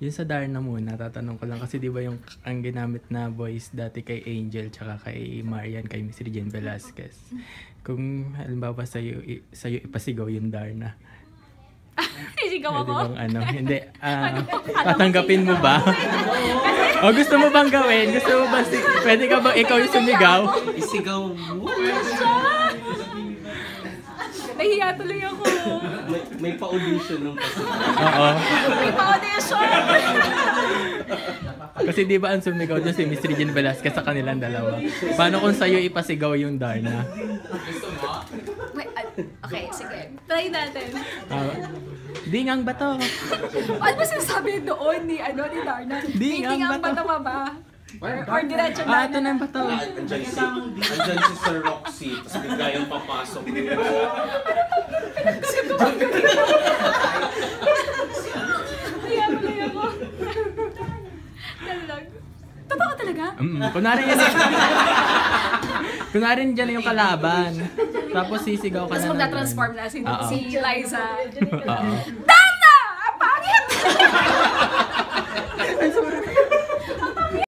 Yun sa Darna muna, tatanong ko lang kasi di ba yung ang ginamit na voice dati kay Angel tsaka kay Marian, kay Miss Regine Velasquez. Kung halimbawa sa'yo ipasigaw yung Darna. Isigaw ako? Bang, hindi, tatanggapin mo ba? O gusto mo bang gawin? Gusto mo ba, pwede ka bang ikaw yung sumigaw? Isigaw mo? Nahiya tuloy ako. May pa-audition nung kasi. Oo. May pa-audition! Kasi di ba ang sumigaw dyan si Miss Regine Velasquez sa kanilang dalawa? Paano kung sa'yo ipasigaw yung Darna? Gusto mo? Okay, sige. Try natin. Dingang ba to? Ano ba sinasabi doon ni Darna? Dingang ba to? ba? Or diretso na? Ito na yung bato. Andyan si Sir Roxy, tapos bigla yung papasok. Nahiya tuloy ako. Dalag. Totoo talaga? Kunwari dyan yung kalaban. Tapos sisigaw ka Tapos na. magna-transform na si Liza. Oo.